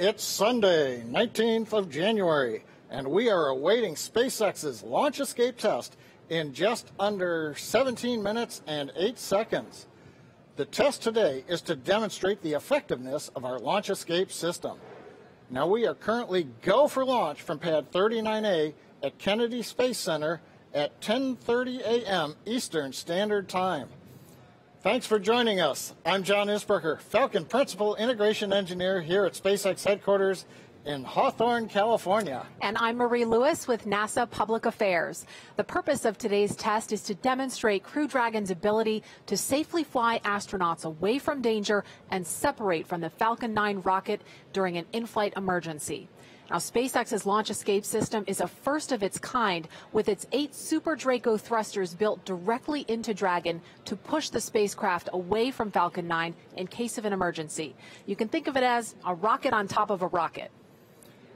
It's Sunday, 19th of January, and we are awaiting SpaceX's launch escape test in just under 17 minutes and 8 seconds. The test today is to demonstrate the effectiveness of our launch escape system. Now we are currently go for launch from pad 39A at Kennedy Space Center at 10:30 a.m. Eastern Standard Time. Thanks for joining us. I'm John Isberger, Falcon Principal Integration Engineer here at SpaceX headquarters in Hawthorne, California. And I'm Marie Lewis with NASA Public Affairs. The purpose of today's test is to demonstrate Crew Dragon's ability to safely fly astronauts away from danger and separate from the Falcon 9 rocket during an in-flight emergency. Now, SpaceX's launch escape system is a first of its kind, with its 8 Super Draco thrusters built directly into Dragon to push the spacecraft away from Falcon 9 in case of an emergency. You can think of it as a rocket on top of a rocket.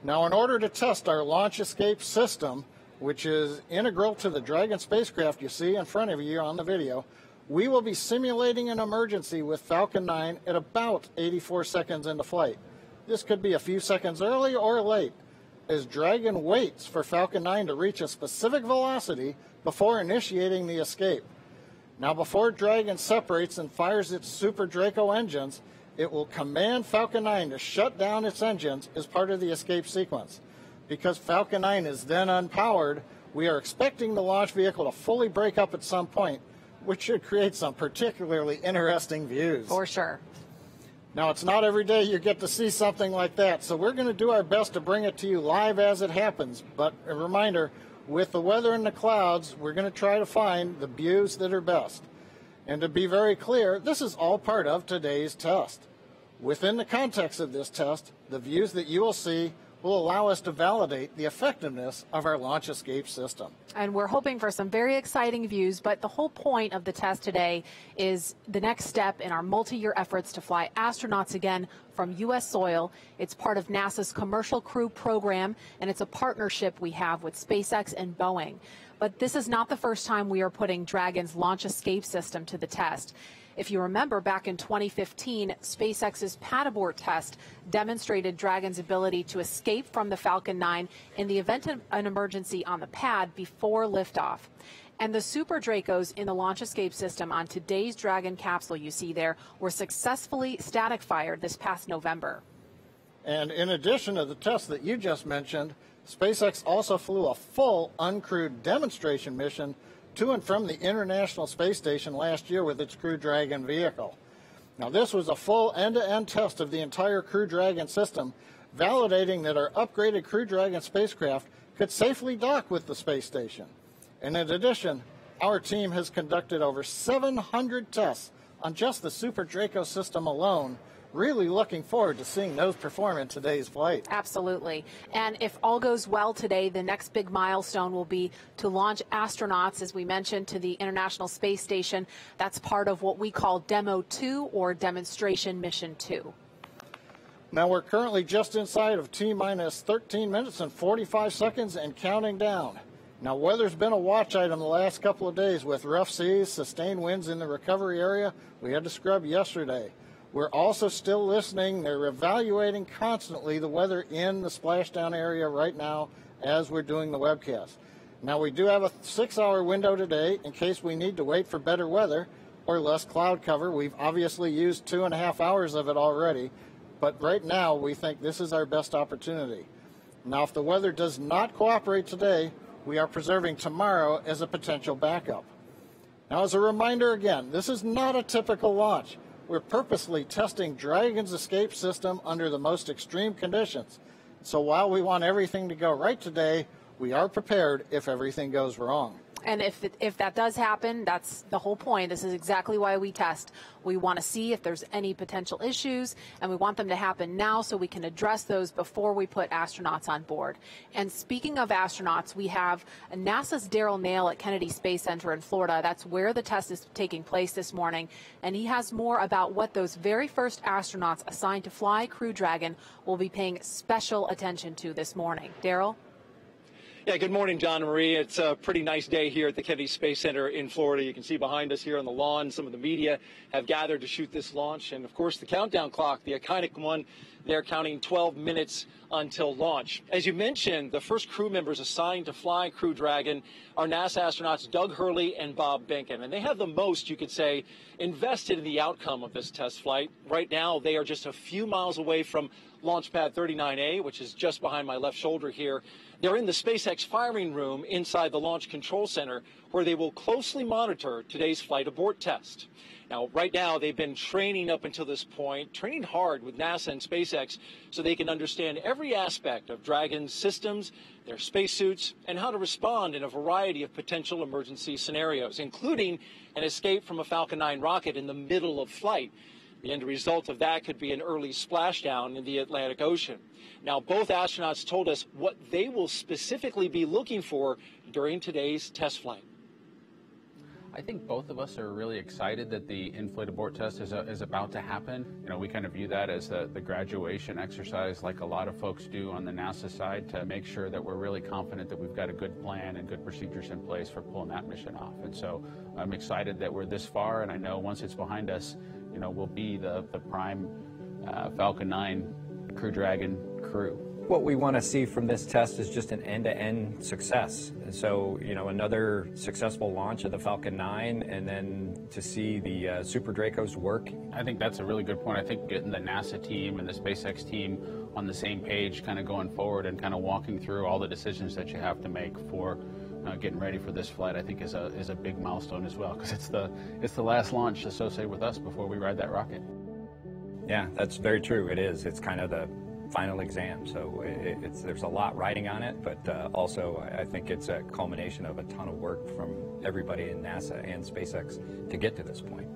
Now, in order to test our launch escape system, which is integral to the Dragon spacecraft you see in front of you on the video, we will be simulating an emergency with Falcon 9 at about 84 seconds into flight. This could be a few seconds early or late, as Dragon waits for Falcon 9 to reach a specific velocity before initiating the escape. Now, before Dragon separates and fires its Super Draco engines, it will command Falcon 9 to shut down its engines as part of the escape sequence. Because Falcon 9 is then unpowered, we are expecting the launch vehicle to fully break up at some point, which should create some particularly interesting views. For sure. Now, it's not every day you get to see something like that, so we're going to do our best to bring it to you live as it happens. But a reminder, with the weather and the clouds, we're going to try to find the views that are best. And to be very clear, this is all part of today's test. Within the context of this test, the views that you will see will allow us to validate the effectiveness of our launch escape system. And we're hoping for some very exciting views, but the whole point of the test today is the next step in our multi-year efforts to fly astronauts again from U.S. soil. It's part of NASA's Commercial Crew Program, and it's a partnership we have with SpaceX and Boeing. But this is not the first time we are putting Dragon's launch escape system to the test. If you remember, back in 2015, SpaceX's Abort test demonstrated Dragon's ability to escape from the Falcon 9 in the event of an emergency on the pad before liftoff. And the Super Dracos in the launch escape system on today's Dragon capsule you see there were successfully static fired this past November. And in addition to the test that you just mentioned, SpaceX also flew a full uncrewed demonstration mission to and from the International Space Station last year with its Crew Dragon vehicle. Now, this was a full end-to-end test of the entire Crew Dragon system, validating that our upgraded Crew Dragon spacecraft could safely dock with the space station. And in addition, our team has conducted over 700 tests on just the Super Draco system alone. Really looking forward to seeing those perform in today's flight. Absolutely. And if all goes well today, the next big milestone will be to launch astronauts, as we mentioned, to the International Space Station. That's part of what we call Demo 2 or Demonstration Mission 2. Now, we're currently just inside of T-minus 13 minutes and 45 seconds and counting down. Now, weather's been a watch item the last couple of days with rough seas, sustained winds in the recovery area. We had to scrub yesterday. We're also still listening. They're evaluating constantly the weather in the splashdown area right now as we're doing the webcast. Now, we do have a 6-hour window today in case we need to wait for better weather or less cloud cover. We've obviously used 2.5 hours of it already, but right now we think this is our best opportunity. Now, if the weather does not cooperate today, we are preserving tomorrow as a potential backup. Now, as a reminder again, this is not a typical launch. We're purposely testing Dragon's escape system under the most extreme conditions. So while we want everything to go right today, we are prepared if everything goes wrong. And if that does happen, that's the whole point. This is exactly why we test. We want to see if there's any potential issues, and we want them to happen now so we can address those before we put astronauts on board. And speaking of astronauts, we have NASA's Darrell Nail at Kennedy Space Center in Florida. That's where the test is taking place this morning. And he has more about what those very first astronauts assigned to fly Crew Dragon will be paying special attention to this morning. Darrell? Yeah, good morning, John and Marie. It's a pretty nice day here at the Kennedy Space Center in Florida. You can see behind us here on the lawn, some of the media have gathered to shoot this launch. And, of course, the countdown clock, the iconic one, They're counting 12 minutes until launch. As you mentioned, the first crew members assigned to fly Crew Dragon are NASA astronauts Doug Hurley and Bob Behnken. And they have the most, you could say, invested in the outcome of this test flight. Right now, they are just a few miles away from Launch Pad 39A, which is just behind my left shoulder here. They're in the SpaceX firing room inside the Launch Control Center, where they will closely monitor today's flight abort test. Now, right now, they've been training up until this point, training hard with NASA and SpaceX so they can understand every aspect of Dragon's systems, their spacesuits, and how to respond in a variety of potential emergency scenarios, including an escape from a Falcon 9 rocket in the middle of flight. The end result of that could be an early splashdown in the Atlantic Ocean. Now, both astronauts told us what they will specifically be looking for during today's test flight. I think both of us are really excited that the in-flight abort test is about to happen. You know, we kind of view that as the graduation exercise, like a lot of folks do on the NASA side, to make sure that we're really confident that we've got a good plan and good procedures in place for pulling that mission off. And so I'm excited that we're this far, and I know once it's behind us, you know, we'll be the prime Falcon 9 Crew Dragon crew. What we want to see from this test is just an end-to-end success. And so, you know, another successful launch of the Falcon 9, and then to see the Super Dracos work. I think that's a really good point. I think getting the NASA team and the SpaceX team on the same page, kind of going forward and kind of walking through all the decisions that you have to make for getting ready for this flight, I think is a big milestone as well, because it's the last launch associated with us before we ride that rocket. Yeah, that's very true. It is. It's kind of the final exam, so there's a lot riding on it, but also I think it's a culmination of a ton of work from everybody in NASA and SpaceX to get to this point.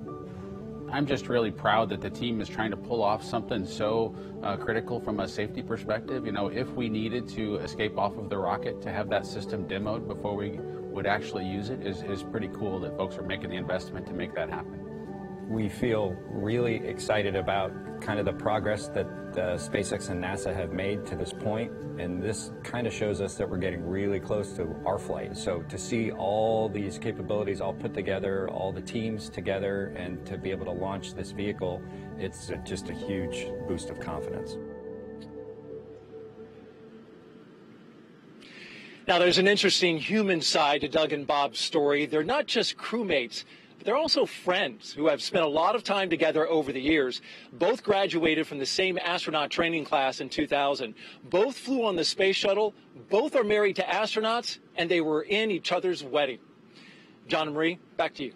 I'm just really proud that the team is trying to pull off something so critical from a safety perspective. You know, if we needed to escape off of the rocket, to have that system demoed before we would actually use it is pretty cool that folks are making the investment to make that happen. We feel really excited about kind of the progress that SpaceX and NASA have made to this point, and this kind of shows us that we're getting really close to our flight. So to see all these capabilities all put together, all the teams together, and to be able to launch this vehicle, it's just a huge boost of confidence. Now, there's an interesting human side to Doug and Bob's story. They're not just crewmates, but they're also friends who have spent a lot of time together over the years. Both graduated from the same astronaut training class in 2000. Both flew on the space shuttle. Both are married to astronauts, and they were in each other's wedding. John and Marie, back to you.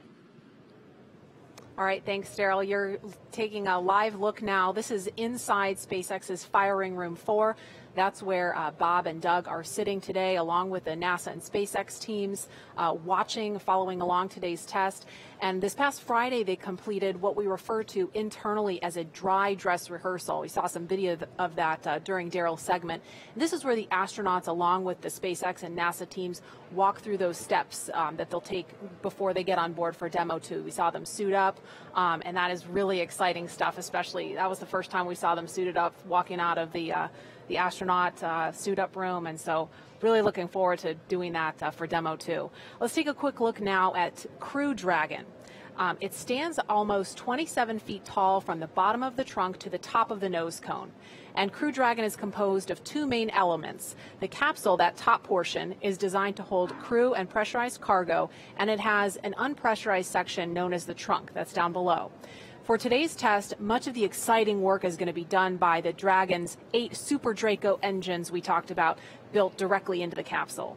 All right, thanks, Daryl. You're taking a live look now. This is inside SpaceX's firing room 4. That's where Bob and Doug are sitting today, along with the NASA and SpaceX teams, following along today's test. And this past Friday, they completed what we refer to internally as a dry dress rehearsal. We saw some video of that during Daryl's segment. And this is where the astronauts, along with the SpaceX and NASA teams, walk through those steps that they'll take before they get on board for Demo 2. We saw them suit up, and that is really exciting stuff, especially that was the first time we saw them suited up walking out of the astronaut suit-up room, and so really looking forward to doing that for Demo 2. Let's take a quick look now at Crew Dragon. It stands almost 27 feet tall from the bottom of the trunk to the top of the nose cone. And Crew Dragon is composed of two main elements. The capsule, that top portion, is designed to hold crew and pressurized cargo, and it has an unpressurized section known as the trunk that's down below. For today's test, much of the exciting work is going to be done by the Dragon's 8 Super Draco engines we talked about, built directly into the capsule.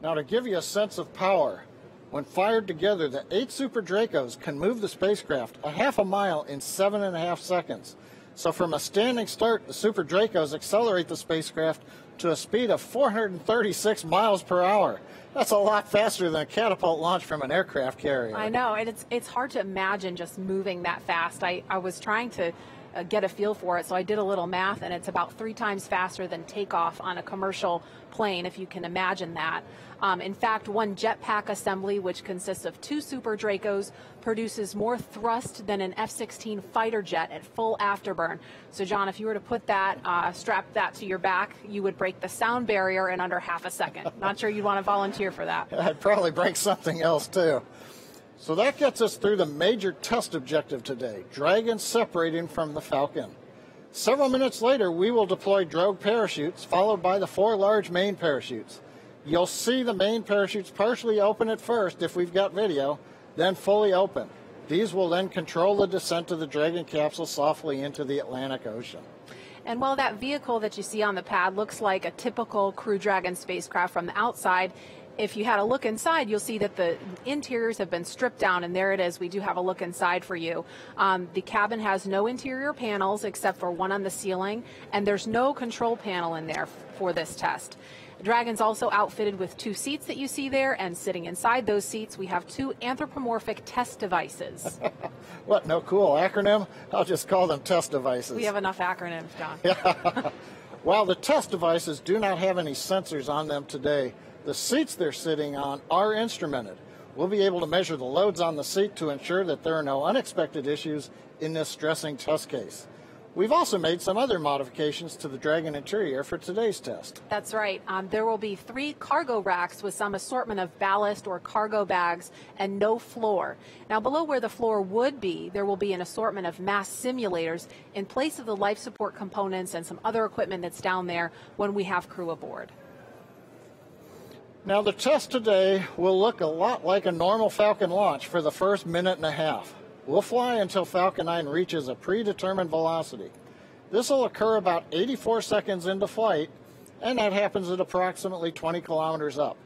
Now, to give you a sense of power, when fired together, the 8 Super Dracos can move the spacecraft a half a mile in 7.5 seconds. So from a standing start, the Super Dracos accelerate the spacecraft to a speed of 436 miles per hour. That's a lot faster than a catapult launch from an aircraft carrier. I know, and it's hard to imagine just moving that fast. I was trying to get a feel for it, so I did a little math, and it's about 3 times faster than takeoff on a commercial plane, if you can imagine that. In fact, one jetpack assembly, which consists of 2 Super Dracos, produces more thrust than an F-16 fighter jet at full afterburn. So, John, if you were to put that, strap that to your back, you would break the sound barrier in under half a second. Not sure you'd want to volunteer for that. I'd probably break something else, too. So that gets us through the major test objective today, Dragon separating from the Falcon. Several minutes later, we will deploy drogue parachutes, followed by the 4 large main parachutes. You'll see the main parachutes partially open at first if we've got video, then fully open. These will then control the descent of the Dragon capsule softly into the Atlantic Ocean. And while that vehicle that you see on the pad looks like a typical Crew Dragon spacecraft from the outside, if you had a look inside, you'll see that the interiors have been stripped down, and there it is. We do have a look inside for you. The cabin has no interior panels except for one on the ceiling, and there's no control panel in there for this test. Dragon's also outfitted with 2 seats that you see there, and sitting inside those seats, we have 2 anthropomorphic test devices. What, no cool acronym? I'll just call them test devices. We have enough acronyms, John. While the test devices do not have any sensors on them today, the seats they're sitting on are instrumented. We'll be able to measure the loads on the seat to ensure that there are no unexpected issues in this stressing test case. We've also made some other modifications to the Dragon interior for today's test. That's right. There will be 3 cargo racks with some assortment of ballast or cargo bags and no floor. Now, below where the floor would be, there will be an assortment of mass simulators in place of the life support components and some other equipment that's down there when we have crew aboard. Now, the test today will look a lot like a normal Falcon launch for the first minute and a half. We'll fly until Falcon 9 reaches a predetermined velocity. This will occur about 84 seconds into flight, and that happens at approximately 20 kilometers up.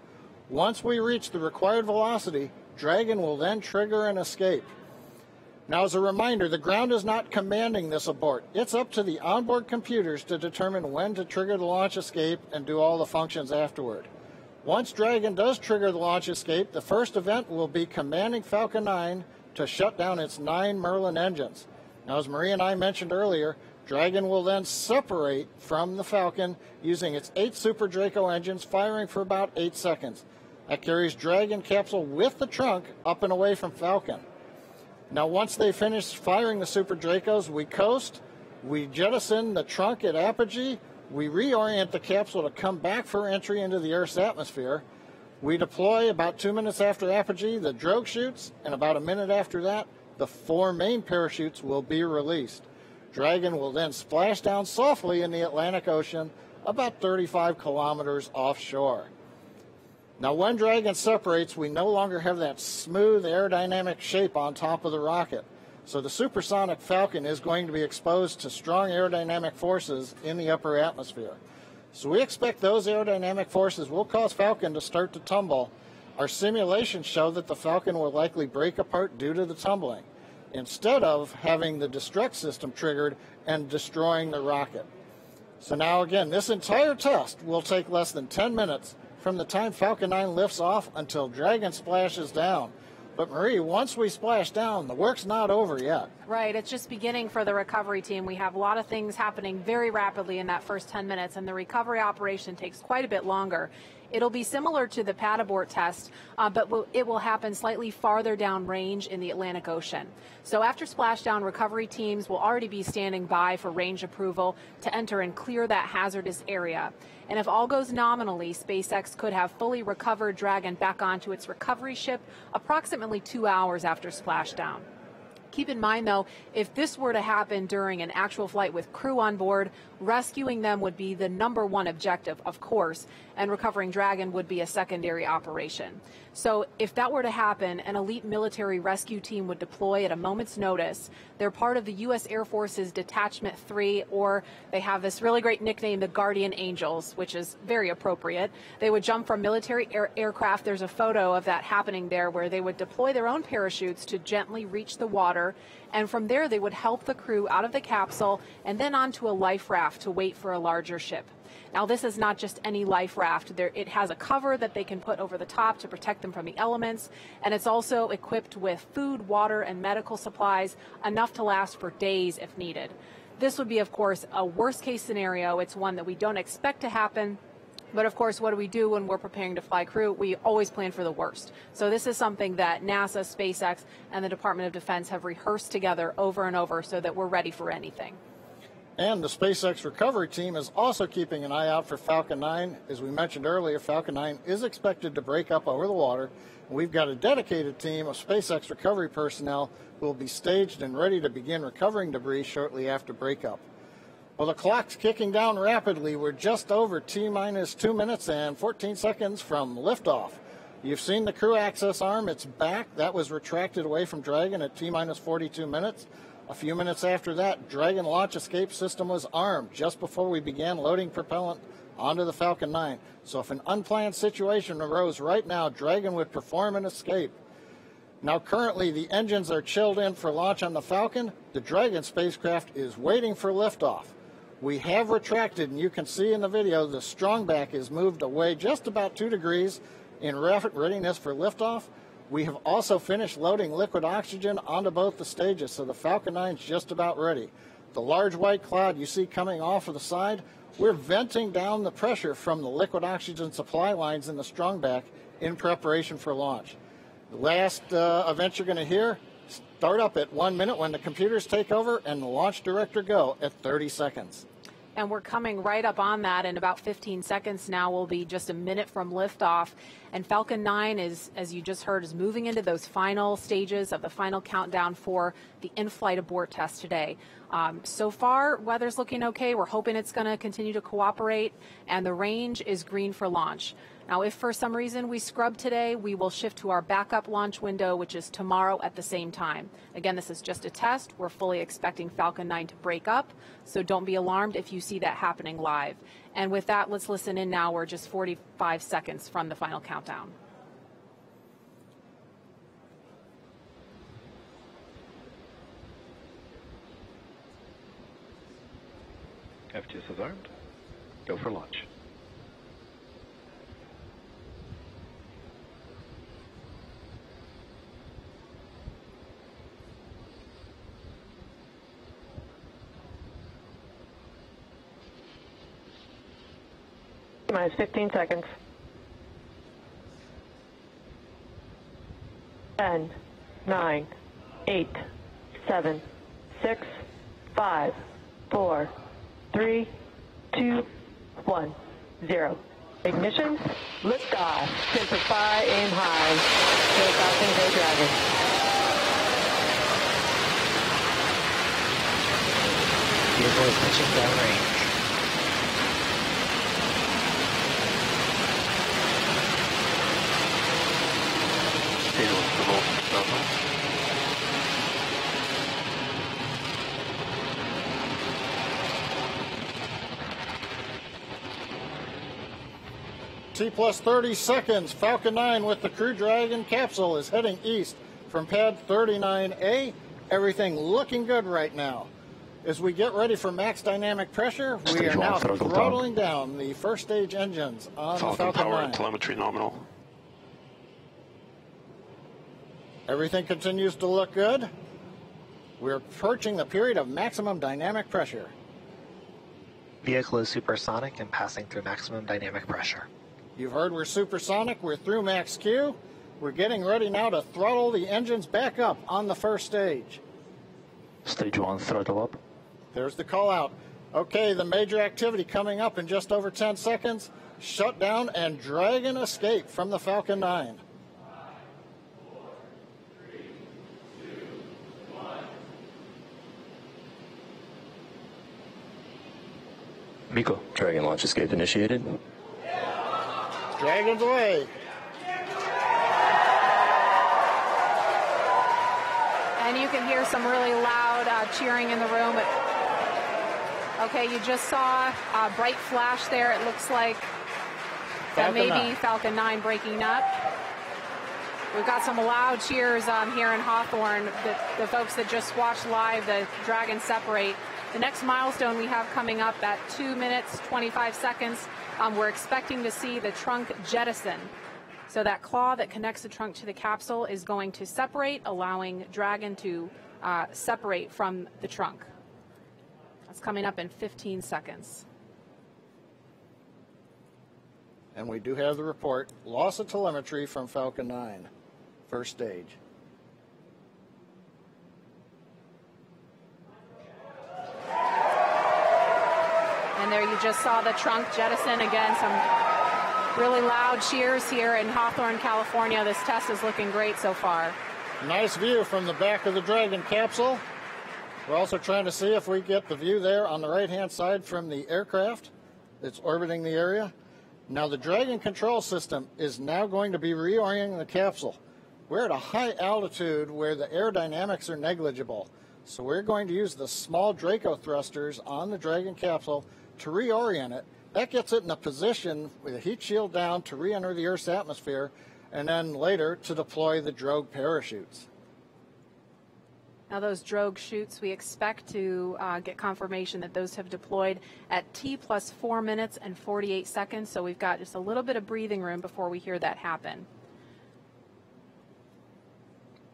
Once we reach the required velocity, Dragon will then trigger an escape. Now, as a reminder, the ground is not commanding this abort. It's up to the onboard computers to determine when to trigger the launch escape and do all the functions afterward. Once Dragon does trigger the launch escape, the first event will be commanding Falcon 9 to shut down its 9 Merlin engines. Now, as Marie and I mentioned earlier, Dragon will then separate from the Falcon using its 8 Super Draco engines, firing for about 8 seconds. That carries Dragon capsule with the trunk up and away from Falcon. Now, once they finish firing the Super Dracos, we coast, we jettison the trunk at apogee, we reorient the capsule to come back for entry into the Earth's atmosphere. We deploy about 2 minutes after apogee the drogue chutes, and about a minute after that, the 4 main parachutes will be released. Dragon will then splash down softly in the Atlantic Ocean about 35 kilometers offshore. Now, when Dragon separates, we no longer have that smooth aerodynamic shape on top of the rocket. So the supersonic Falcon is going to be exposed to strong aerodynamic forces in the upper atmosphere. So we expect those aerodynamic forces will cause Falcon to start to tumble. Our simulations show that the Falcon will likely break apart due to the tumbling, instead of having the destruct system triggered and destroying the rocket. So now again, this entire test will take less than 10 minutes from the time Falcon 9 lifts off until Dragon splashes down. But Marie, once we splash down, the work's not over yet. Right, it's just beginning for the recovery team. We have a lot of things happening very rapidly in that first 10 minutes, and the recovery operation takes quite a bit longer. It'll be similar to the pad abort test, but it will happen slightly farther down range in the Atlantic Ocean. So after splashdown, recovery teams will already be standing by for range approval to enter and clear that hazardous area. And if all goes nominally, SpaceX could have fully recovered Dragon back onto its recovery ship approximately 2 hours after splashdown. Keep in mind, though, if this were to happen during an actual flight with crew on board, rescuing them would be the #1 objective, of course, and recovering Dragon would be a secondary operation. So if that were to happen, an elite military rescue team would deploy at a moment's notice. They're part of the U.S. Air Force's Detachment 3, or they have this really great nickname, the Guardian Angels, which is very appropriate. They would jump from military aircraft. There's a photo of that happening there, where they would deploy their own parachutes to gently reach the water, and from there they would help the crew out of the capsule and then onto a life raft to wait for a larger ship. Now, this is not just any life raft. It has a cover that they can put over the top to protect them from the elements, and it's also equipped with food, water, and medical supplies, enough to last for days if needed. This would be, of course, a worst-case scenario. It's one that we don't expect to happen. But of course, what do we do when we're preparing to fly crew? We always plan for the worst. So this is something that NASA, SpaceX, and the Department of Defense have rehearsed together over and over so that we're ready for anything. And the SpaceX recovery team is also keeping an eye out for Falcon 9. As we mentioned earlier, Falcon 9 is expected to break up over the water. We've got a dedicated team of SpaceX recovery personnel who will be staged and ready to begin recovering debris shortly after breakup. Well, the clock's kicking down rapidly. We're just over T-minus 2 minutes and 14 seconds from liftoff. You've seen the crew access arm. It's back. That was retracted away from Dragon at T-minus 42 minutes. A few minutes after that, Dragon launch escape system was armed just before we began loading propellant onto the Falcon 9. So if an unplanned situation arose right now, Dragon would perform an escape. Now, currently, the engines are chilled in for launch on the Falcon. The Dragon spacecraft is waiting for liftoff. We have retracted, and you can see in the video the strongback is moved away just about 2 degrees in readiness for liftoff. We have also finished loading liquid oxygen onto both the stages, so the Falcon 9 is just about ready. The large white cloud you see coming off of the side, we're venting down the pressure from the liquid oxygen supply lines in the strongback in preparation for launch. The last event you're going to hear, start up at 1 minute when the computers take over and the launch director go at 30 seconds. And we're coming right up on that in about 15 seconds now. We'll be just a minute from liftoff. And Falcon 9 is, as you just heard, is moving into those final stages of the final countdown for the in-flight abort test today. So far, weather's looking okay. We're hoping it's going to continue to cooperate, and the range is green for launch. Now, if for some reason we scrub today, we will shift to our backup launch window, which is tomorrow at the same time. Again, this is just a test. We're fully expecting Falcon 9 to break up, so don't be alarmed if you see that happening live. And with that, let's listen in now. We're just 45 seconds from the final countdown. FTS is armed. Go for launch. Minus 15 seconds. 10, 9, 8, 7, 6, 5, 4, 3, 2, 1, 0. Ignition, liftoff. Simplify, aim high. Go Falcon, go Dragon. Vehicle is pitching downrange. T plus 30 seconds. Falcon 9 with the Crew Dragon capsule is heading east from pad 39A. Everything looking good right now. As we get ready for max dynamic pressure, we are now throttling down the first stage engines on the Falcon 9. Power and telemetry nominal. Everything continues to look good. We're approaching the period of maximum dynamic pressure. Vehicle is supersonic and passing through maximum dynamic pressure. You've heard we're supersonic. We're through max Q. We're getting ready now to throttle the engines back up on the first stage. Stage 1, throttle up. There's the call out. Okay, the major activity coming up in just over 10 seconds. Shutdown and Dragon escape from the Falcon 9. Miko, Dragon launch escape initiated. Dragon's away. And you can hear some really loud cheering in the room. Okay, you just saw a bright flash there. It looks like that may be Falcon 9 breaking up. We've got some loud cheers here in Hawthorne. The folks that just watched live the Dragon separate. The next milestone we have coming up at 2 minutes, 25 seconds, we're expecting to see the trunk jettison. So that claw that connects the trunk to the capsule is going to separate, allowing Dragon to separate from the trunk. That's coming up in 15 seconds. And we do have the report. Loss of telemetry from Falcon 9, first stage. And there you just saw the trunk jettison. Again, some really loud cheers here in Hawthorne, California. This test is looking great so far. Nice view from the back of the Dragon capsule. We're also trying to see if we get the view there on the right-hand side from the aircraft that's orbiting the area. Now the Dragon control system is now going to be reorienting the capsule. We're at a high altitude where the aerodynamics are negligible. So we're going to use the small Draco thrusters on the Dragon capsule to reorient it. That gets it in a position with a heat shield down to re-enter the Earth's atmosphere, and then later to deploy the drogue parachutes. Now those drogue chutes, we expect to get confirmation that those have deployed at T plus 4 minutes and 48 seconds. So we've got just a little bit of breathing room before we hear that happen.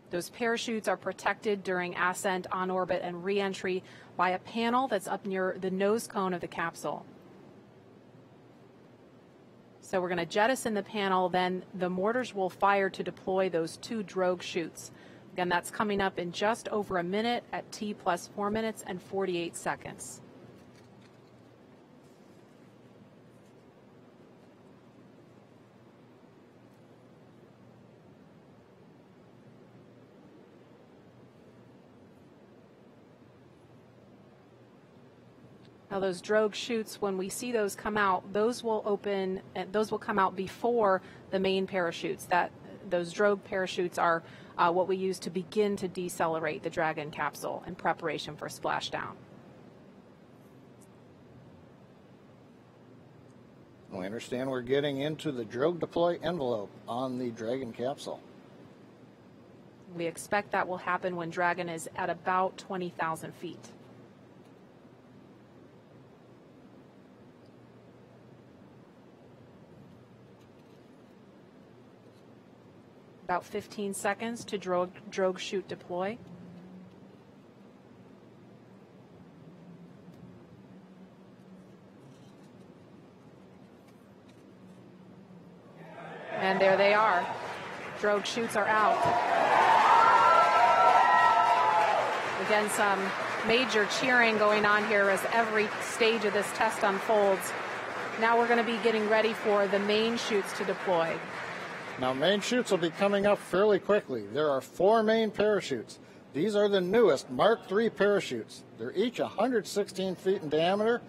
Those parachutes are protected during ascent, on orbit, and re-entry by a panel that's up near the nose cone of the capsule. So we're going to jettison the panel, then the mortars will fire to deploy those 2 drogue chutes. Again, that's coming up in just over a minute at T plus 4 minutes and 48 seconds. Now those drogue chutes, when we see those come out, those will open, those will come out before the main parachutes. Those drogue parachutes are what we use to begin to decelerate the Dragon capsule in preparation for splashdown. We understand we're getting into the drogue deploy envelope on the Dragon capsule. We expect that will happen when Dragon is at about 20,000 feet. About 15 seconds to drogue chute deploy. And there they are. Drogue chutes are out. Again, some major cheering going on here as every stage of this test unfolds. Now we're going to be getting ready for the main chutes to deploy. Now, main chutes will be coming up fairly quickly. There are 4 main parachutes. These are the newest Mark III parachutes. They're each 116 feet in diameter.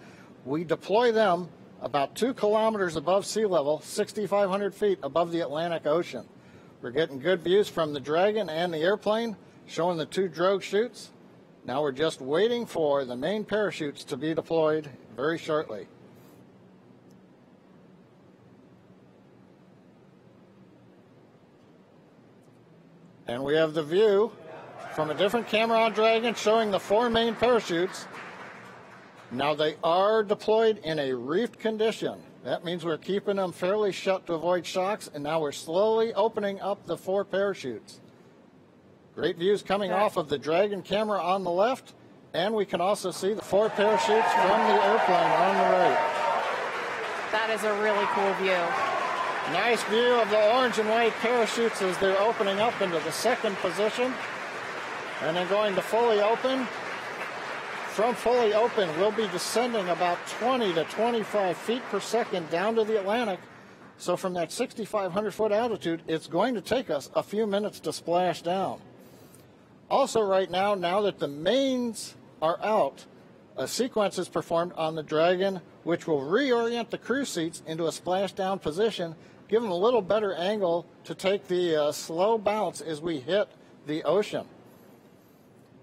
We deploy them about 2 kilometers above sea level, 6,500 feet above the Atlantic Ocean. We're getting good views from the Dragon and the airplane, showing the 2 drogue chutes. Now we're just waiting for the main parachutes to be deployed very shortly. And we have the view from a different camera on Dragon showing the 4 main parachutes. Now they are deployed in a reefed condition. That means we're keeping them fairly shut to avoid shocks, and now we're slowly opening up the 4 parachutes. Great views coming off of the Dragon camera on the left, and we can also see the 4 parachutes from the airplane on the right. That is a really cool view. Nice view of the orange and white parachutes as they're opening up into the 2nd position. And then going to fully open. From fully open, we'll be descending about 20 to 25 feet per second down to the Atlantic. So from that 6,500 foot altitude, it's going to take us a few minutes to splash down. Also right now that the mains are out, a sequence is performed on the Dragon, which will reorient the crew seats into a splashdown position, give them a little better angle to take the slow bounce as we hit the ocean.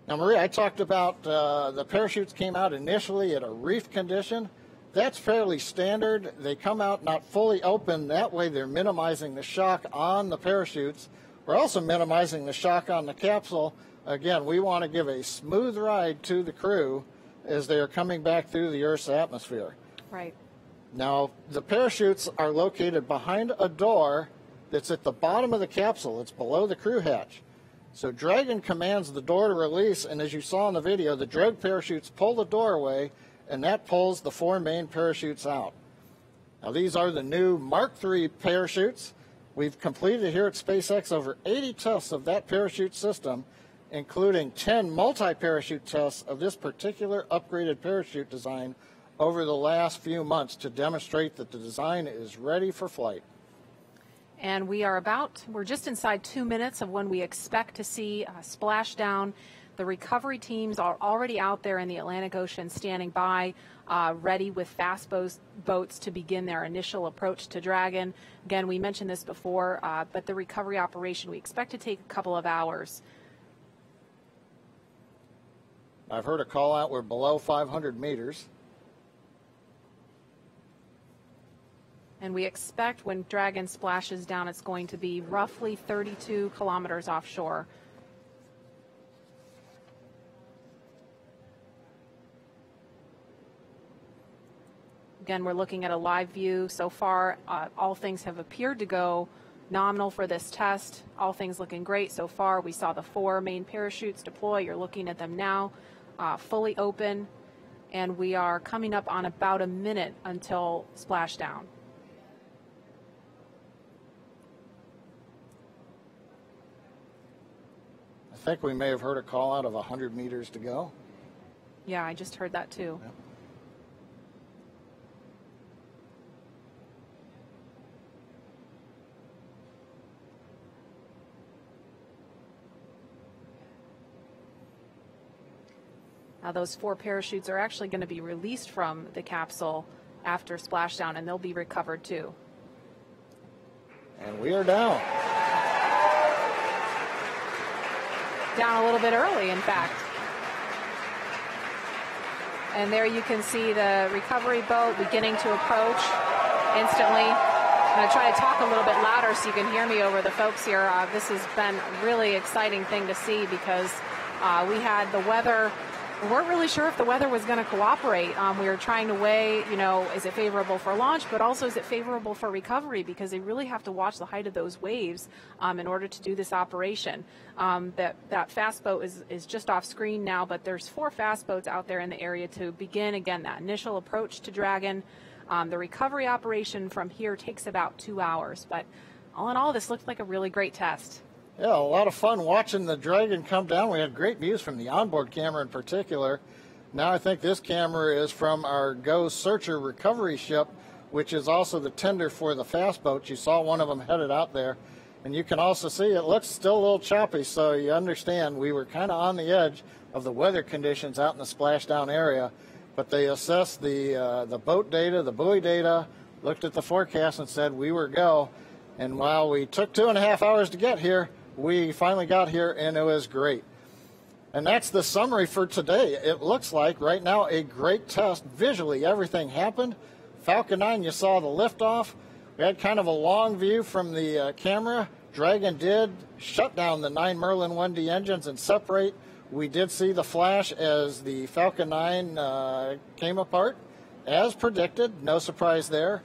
Now, Maria, I talked about the parachutes came out initially at a reef condition. That's fairly standard. They come out not fully open. That way they're minimizing the shock on the parachutes. We're also minimizing the shock on the capsule. Again, we want to give a smooth ride to the crew as they are coming back through the Earth's atmosphere. Right. Now, the parachutes are located behind a door that's at the bottom of the capsule. It's below the crew hatch. So Dragon commands the door to release, and as you saw in the video, the drogue parachutes pull the door away, and that pulls the 4 main parachutes out. Now, these are the new Mark III parachutes. We've completed here at SpaceX over 80 tests of that parachute system, including 10 multi-parachute tests of this particular upgraded parachute design over the last few months to demonstrate that the design is ready for flight. And we're just inside 2 minutes of when we expect to see splashdown. The recovery teams are already out there in the Atlantic Ocean standing by, ready with fast boats to begin their initial approach to Dragon. Again, we mentioned this before, but the recovery operation we expect to take a couple of hours. I've heard a call out we're below 500 meters. And we expect when Dragon splashes down, it's going to be roughly 32 kilometers offshore. Again, we're looking at a live view. So far, all things have appeared to go nominal for this test. All things looking great so far. We saw the 4 main parachutes deploy. You're looking at them now, fully open. And we are coming up on about a minute until splashdown. I think we may have heard a call out of 100 meters to go. Yeah, I just heard that too. Yep. Those 4 parachutes are actually going to be released from the capsule after splashdown, and they'll be recovered too. And we are down. Down a little bit early, in fact. And there you can see the recovery boat beginning to approach instantly. I'm going to try to talk a little bit louder so you can hear me over the folks here. This has been a really exciting thing to see because we had the weather. We weren't really sure if the weather was going to cooperate. We were trying to weigh, is it favorable for launch, but also is it favorable for recovery, because they really have to watch the height of those waves in order to do this operation. That fast boat is just off screen now, but there's 4 fast boats out there in the area to begin, again, that initial approach to Dragon. The recovery operation from here takes about 2 hours, but all in all, this looked like a really great test. Yeah, a lot of fun watching the Dragon come down. We had great views from the onboard camera in particular. Now I think this camera is from our Go Searcher recovery ship, which is also the tender for the fast boats. You saw one of them headed out there. And you can also see it looks still a little choppy, so you understand we were kind of on the edge of the weather conditions out in the splashdown area. But they assessed the boat data, the buoy data, looked at the forecast and said we were go. And while we took 2.5 hours to get here, we finally got here, and it was great. And that's the summary for today. It looks like right now a great test. Visually, everything happened. Falcon 9, you saw the liftoff. We had kind of a long view from the camera. Dragon did shut down the 9 Merlin 1D engines and separate. We did see the flash as the Falcon 9 came apart, as predicted. No surprise there.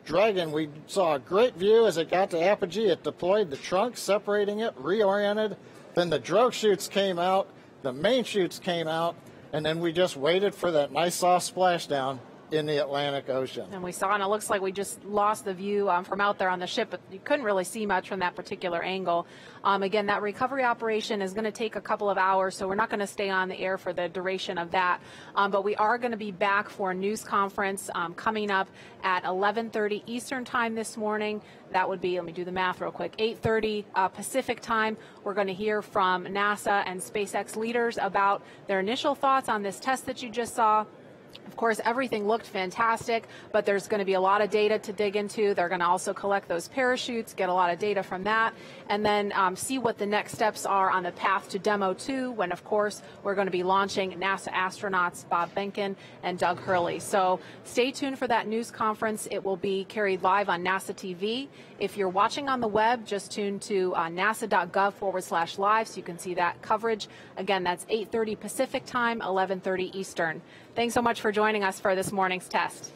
Dragon, we saw a great view as it got to apogee. It deployed the trunk, separating it, reoriented. Then the drogue chutes came out, the main chutes came out, and then we just waited for that nice soft splashdown in the Atlantic Ocean. And we saw, and it looks like we just lost the view from out there on the ship, but you couldn't really see much from that particular angle. Again, that recovery operation is going to take a couple of hours, so we're not going to stay on the air for the duration of that. But we are going to be back for a news conference coming up at 11:30 Eastern time this morning. That would be, let me do the math real quick, 8:30 Pacific time. We're going to hear from NASA and SpaceX leaders about their initial thoughts on this test that you just saw. Of course, everything looked fantastic, but there's going to be a lot of data to dig into. They're going to also collect those parachutes, get a lot of data from that, and then see what the next steps are on the path to Demo 2, when, of course, we're going to be launching NASA astronauts Bob Behnken and Doug Hurley. So stay tuned for that news conference. It will be carried live on NASA TV. If you're watching on the web, just tune to nasa.gov/live so you can see that coverage. Again, that's 8:30 Pacific time, 11:30 Eastern. Thanks so much for joining us for this morning's test.